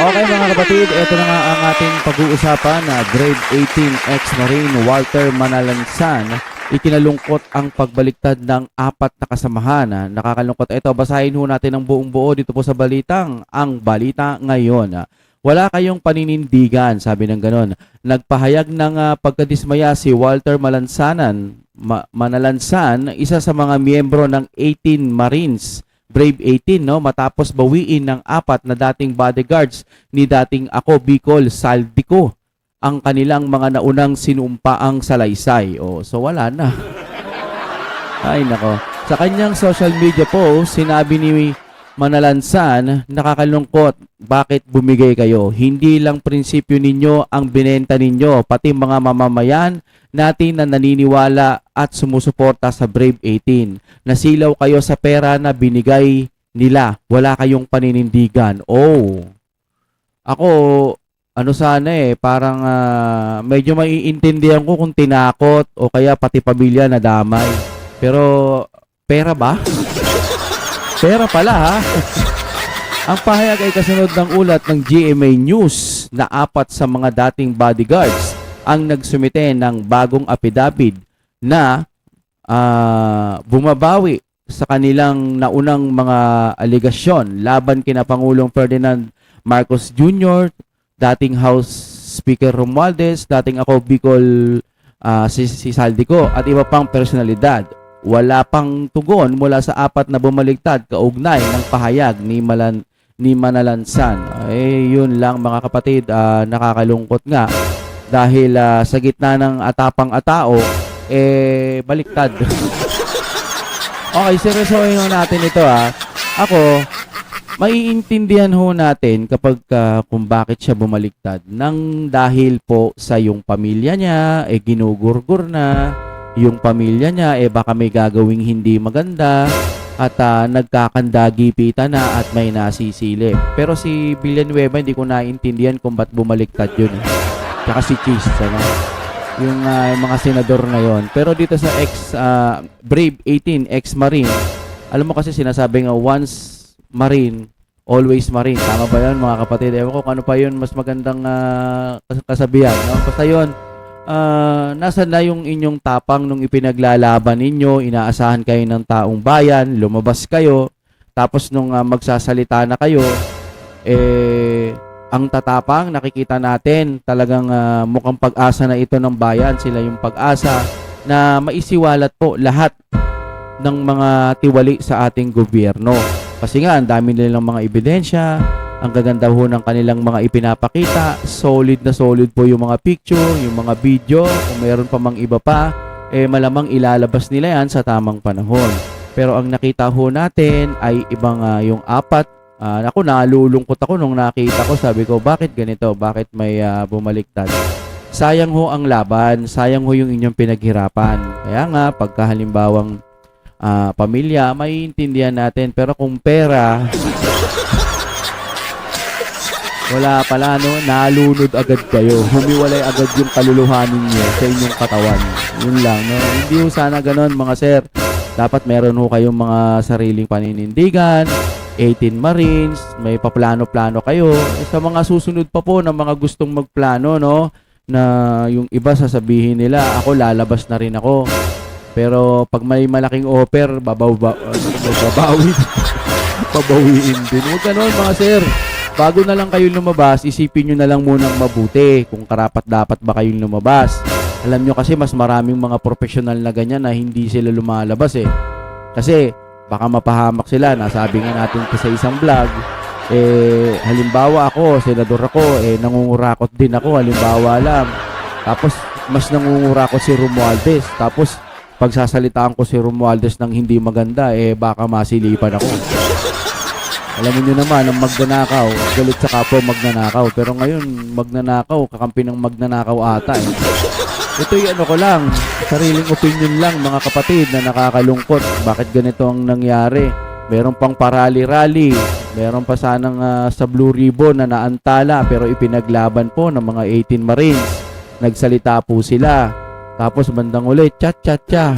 Okay mga kapatid, ito na nga ang ating pag-uusapan na Grade 18 ex-Marine Walter Manalansan. Ikinalungkot ang pagbaliktad ng 4 na kasamahan. Nakakalungkot ito. Basahin ho natin ang buong buo dito po sa balitang Ang Balita Ngayon. Wala kayong paninindigan, sabi ng ganon. Nagpahayag ng pagkadismaya si Walter Manalansan, isa sa mga miyembro ng 18 Marines Brave 18, no, matapos bawiin ng 4 na dating bodyguards ni dating Ako Bicol Saldico ang kanilang mga naunang sinumpaang salaysay. Oh, so wala na. Ay nako. Sa kanyang social media post, sinabi ni Manalansan, nakakalungkot, bakit bumigay kayo? Hindi lang prinsipyo ninyo ang binenta ninyo, pati mga mamamayan natin na naniniwala at sumusuporta sa Brave 18. Nasilaw kayo sa pera na binigay nila. Wala kayong paninindigan. Oh. Ako, ano sana parang medyo maiintindihan ko kung tinakot o kaya pati pamilya na damay. Pero, pera ba? Pera pala ha. Ang pahayag ay kasunod ng ulat ng GMA News na 4 sa mga dating bodyguards ang nagsumite ng bagong affidavit na bumabawi sa kanilang naunang mga aligasyon laban kina Pangulong Ferdinand Marcos Jr., dating House Speaker Romualdez, dating Ako Bicol si Saldico at iba pang personalidad. Wala pang tugon mula sa 4 na bumaligtad kaugnay ng pahayag ni Manalansan. Yun lang mga kapatid, nakakalungkot nga dahil sa gitna ng atapang-atao, baliktad. Okay, seryosohin ho natin ito Ako, maiintindihan ho natin kapag kung bakit siya bumaliktad nang dahil po sa yung pamilya niya, ginugurgur na, yung pamilya niya baka may gagawing hindi maganda at nagkakandagipita na at may nasisilip. Pero si Villanueva hindi ko naintindihan kung ba't bumaliktad yun. Tsaka si Cheese, yung mga senador ngayon. Pero dito sa Brave 18, ex-Marine, alam mo kasi sinasabi nga once Marine, always Marine. Tama ba yun mga kapatid? Ewan ko kung ano pa yun mas magandang kasabihan. No? Basta yun, nasa na yung inyong tapang nung ipinaglalaban ninyo, inaasahan kayo ng taong bayan, lumabas kayo, tapos nung magsasalita na kayo, ang tatapang, nakikita natin, talagang mukhang pag-asa na ito ng bayan, sila yung pag-asa na maisiwalat po lahat ng mga tiwali sa ating gobyerno. Kasi nga, ang dami nilang mga ebidensya, ang gaganda ho ng kanilang mga ipinapakita, solid na solid po yung mga picture, yung mga video, kung mayroon pa mang iba pa, malamang ilalabas nila yan sa tamang panahon. Pero ang nakita ho natin ay ibang yung 4. Ako, nalulungkot ako nung nakita ko, sabi ko, bakit ganito? Bakit may bumaliktad? Sayang ho ang laban, sayang ho yung inyong pinaghirapan. Kaya nga, pagka halimbawang pamilya, maiintindihan natin. Pero kung pera, wala pala, no? Nalunod agad kayo. Humiwalay agad yung kaluluhanin niyo sa inyong katawan. Yun lang, no? Hindi ho sana ganon, mga sir. Dapat meron ho kayong mga sariling paninindigan, 18 Marines, may paplano-plano kayo. Sa mga susunod pa po ng mga gustong magplano, no? Na yung iba sasabihin nila, ako lalabas na rin ako. Pero pag may malaking offer, babawiin din. Huwag ganon, mga sir. Bago na lang kayo lumabas, isipin nyo na lang munang mabuti kung karapat-dapat ba kayong lumabas. Alam nyo kasi mas maraming mga profesional na ganyan na hindi sila lumalabas Kasi baka mapahamak sila. Nasabi nga natin sa isang vlog, halimbawa ako, senador ako, nangungurakot din ako, halimbawa lang. Tapos mas nangungurakot si Romualdez. Tapos pagsasalitaan ko si Romualdez ng hindi maganda, baka masilipan ako. Alam niyo naman, ang magnanakaw, galit sa kapwa magnanakaw. Pero ngayon, magnanakaw, kakampi ng magnanakaw ata Ito'y ano ko lang, sariling opinion lang mga kapatid na nakakalungkot. Bakit ganito ang nangyari? Meron pang parali-rally, meron pa sanang sa Blue Ribbon na naantala pero ipinaglaban po ng mga 18 Marines. Nagsalita po sila. Tapos bandang ulit, cha-cha-cha.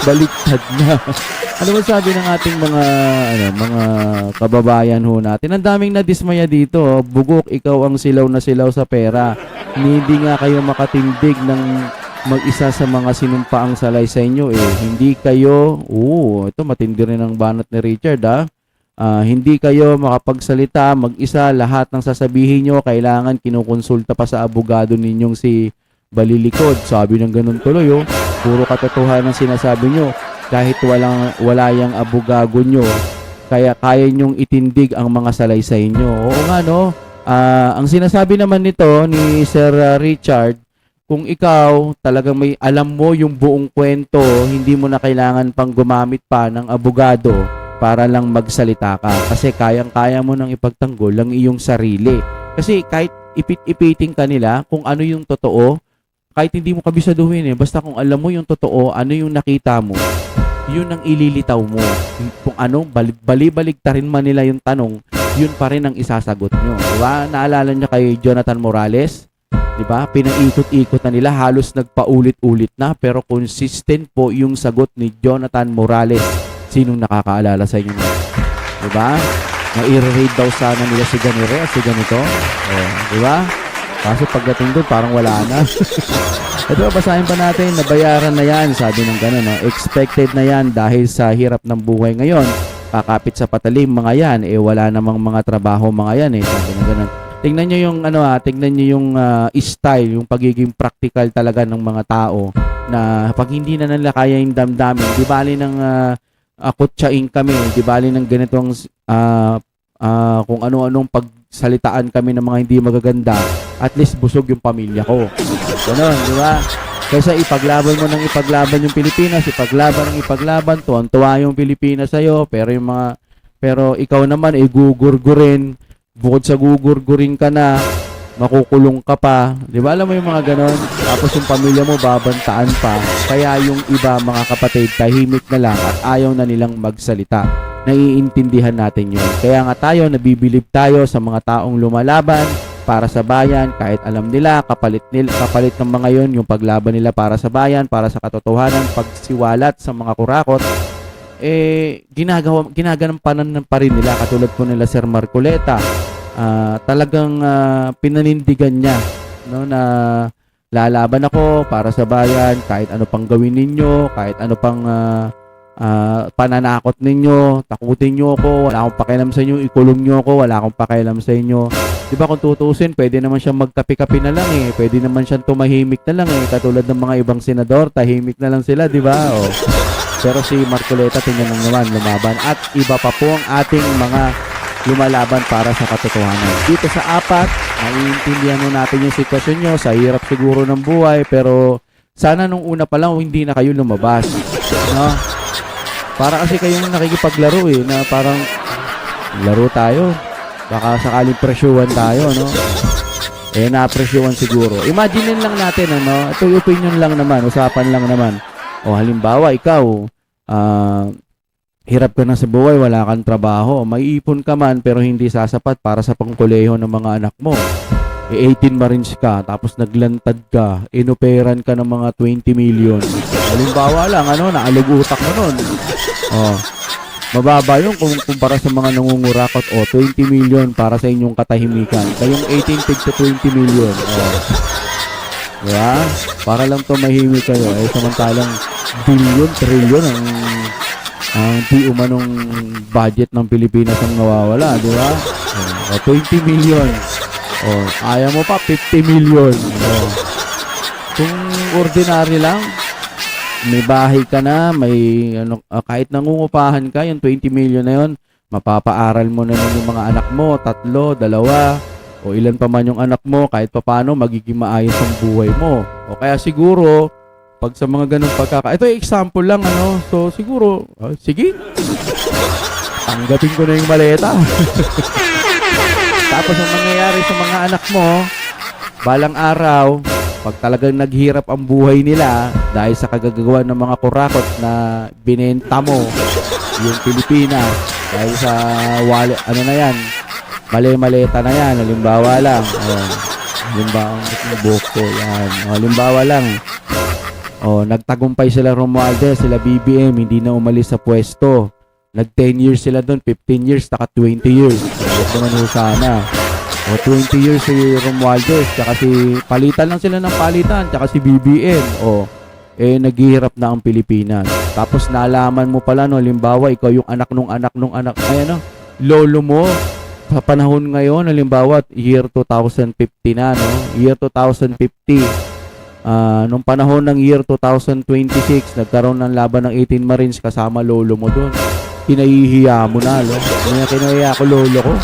Baliktad na. Ano ba sabi ng ating mga kababayan ho natin? Ang daming nadismaya dito. Oh. Bugok, ikaw ang silaw na silaw sa pera. Hindi nga kayo makatindig ng mag-isa sa mga sinumpaang salaysay nyo eh. Hindi kayo, ito matindi rin ang banat ni Richard hindi kayo makapagsalita mag-isa, lahat ng sasabihin nyo kailangan kinukonsulta pa sa abogado ninyong si Balilikod. Sabi ng ganun tuloy puro katotohanan ang sinasabi nyo kahit wala yang abogado nyo kaya kaya nyong itindig ang mga salaysay nyo. Oo nga no. Ang sinasabi naman nito ni Sir Richard, kung ikaw talagang may alam mo yung buong kwento, hindi mo na kailangan pang gumamit pa ng abogado para lang magsalita ka. Kasi kayang-kaya mo nang ipagtanggol ang iyong sarili. Kasi kahit ipit-ipiting ka nila kung ano yung totoo, kahit hindi mo kabisaduhin basta kung alam mo yung totoo, ano yung nakita mo, yun ang ililitaw mo. Kung ano, bali-baligtarin man nila yung tanong, yun pa rin ang isasagot nyo. Diba? Naalala niya kay Jonathan Morales? Diba? Pinaikot-ikot na nila, halos nagpaulit-ulit na, pero consistent po yung sagot ni Jonathan Morales. Sinong nakakaalala sa inyo? Diba? Na-i-raid daw sana nila si ganire at si ganito. Diba? Kaso pagdating doon, parang wala na. Ito, basahin pa natin, nabayaran na yan, sabi ng gano'n. Expected na yan dahil sa hirap ng buhay ngayon. Kakapit sa patalim mga yan, wala namang mga trabaho mga yan sabi ng gano'n. Tingnan niyo yung tingnan niyo yung style, yung pagiging practical talaga ng mga tao na pag hindi na nila kaya yung damdamin, di bali ng kutsain kami, di bali ng ganitong kung ano-anong pagsalitaan kami ng mga hindi magaganda, at least busog yung pamilya ko. Ganun, di ba? Kaysa ipaglaban mo ng ipaglaban yung Pilipinas, ipaglaban, tuwan-tuwa yung Pilipinas sa'yo, pero ikaw naman gugurgurin. Bukod sa gugurgurin ka na, makukulong ka pa. Di ba alam mo yung mga ganon? Tapos yung pamilya mo babantaan pa. Kaya yung iba mga kapatid, tahimik na lang at ayaw na nilang magsalita. Naiintindihan natin yun. Kaya nga tayo, nabibilib tayo sa mga taong lumalaban para sa bayan. Kahit alam nila, kapalit ng mga yon yung paglaban nila para sa bayan, para sa katotohanan, pagsiwalat sa mga kurakot. Ginagampanan pa rin nila katulad po nila Sir Marcoleta. Talagang pinanindigan niya na lalaban ako para sa bayan kahit ano pang gawin ninyo, kahit ano pang pananakot ninyo, takutin nyo ako, wala akong pakialam sa inyo, ikulong nyo ako, wala akong pakialam sa inyo. Di ba kung tutusin, pwede naman siyang magkape-kape na lang pwede naman siyang tumahimik na lang katulad ng mga ibang senador, tahimik na lang sila, di ba? Pero si Marcoleta, tingnan lang naman, lumaban. At iba pa po ang ating mga lumalaban para sa katotohanan. Dito sa apat, naiintindihan mo natin yung sitwasyon nyo, sa hirap siguro ng buhay, pero sana nung una pa lang, hindi na kayo lumabas. No? Para kasi kayong nakikipaglaro na parang laro tayo. Baka sakaling presyuhan tayo, no? Na-presyuhan siguro. Imagine lang natin, ito yung opinion lang naman, usapan lang naman. Halimbawa, ikaw, hirap ka na sa buhay, wala kang trabaho, may ipon ka man pero hindi sasapat para sa pangkoleho ng mga anak mo. 18 Marines ka, tapos naglantad ka, inoperan ka ng mga 20 million. Halimbawa lang, naalog utak mo nun. Mababa yun kumpara sa mga nangungurakot. 20 million para sa inyong katahimikan. Kayong 18 to 20 million. Diba? Para lang tumahimik kayo. Samantalang billion, trillion ang di umanong budget ng Pilipinas ang nawawala. Diba? 20 million. Ayaw mo pa, 50 million. Kung ordinary lang, may bahay ka na, may kahit nangungupahan ka, yung 20 million na yun, mapapaaral mo na yung mga anak mo, 3, 2, o ilan pa man yung anak mo, kahit paano magiging maayos ang buhay mo. O kaya siguro, pag sa mga ganung ito yung example lang, so siguro, sige, tanggapin ko na yung maleta. Tapos ang mangyayari sa mga anak mo, balang araw, pag talagang naghirap ang buhay nila dahil sa kagagawa ng mga kurakot na binenta mo yung Pilipinas dahil sa mali-maleta na yan, halimbawa lang. Halimbawa ang buhok ko yan. Halimbawa lang, Nagtagumpay sila Romualdez, sila BBM, hindi na umalis sa pwesto. Nag 10 years sila doon, 15 years, taka 20 years. Huwag naman ho sana. 20 years si Romualdez, tsaka palitan lang sila ng palitan, tsaka si BBM. Naghihirap na ang Pilipinas. Tapos nalaman mo pala, no, halimbawa, ikaw yung anak nung anak, lolo mo, sa panahon ngayon, halimbawa, year 2050 na, no? Year 2050, nung panahon ng year 2026, nagkaroon ng laban ng 18 Marines kasama lolo mo doon. Kinahihiya mo na, no? Kinahiya ko lolo ko.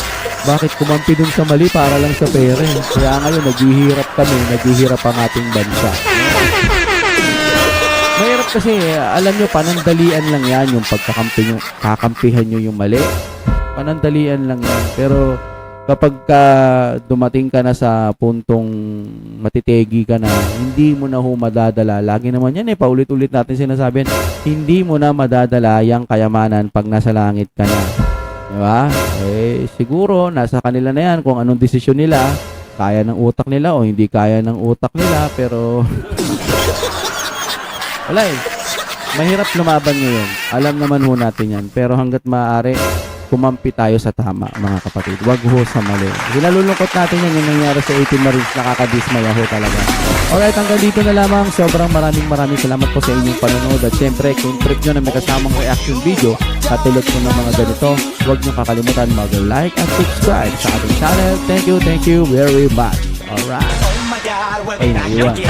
Bakit kumampi dun sa mali para lang sa pera? Kaya ngayon, naghihirap kami, naghihirap ang ating bansa. Mahirap kasi, alam nyo, panandalian lang yan yung kakampihan nyo yung mali. Panandalian lang yan. Pero kapag dumating ka na sa puntong matitegi ka na, hindi mo na madadala. Lagi naman yan paulit-ulit natin sinasabi, hindi mo na madadala yung kayamanan pag nasa langit ka na. Diba? Siguro, nasa kanila na yan kung anong desisyon nila, kaya ng utak nila o hindi kaya ng utak nila, pero wala mahirap lumaban ngayon. Alam naman ho natin yan. Pero hanggat maaari, kumampi tayo sa tama, mga kapatid. Wag ho sa mali. Sinalulungkot natin yan yung nangyari sa 18 Marines. Nakakadismaya ho talaga. Alright, hanggang dito na lamang. Sobrang maraming salamat po sa inyong panonood. At syempre, kung trip nyo na may kasamang reaction video, katulad po ng mga ganito, huwag nyo kakalimutan mag-like at subscribe sa ating channel. Thank you very much. Alright. Ay, naiwan.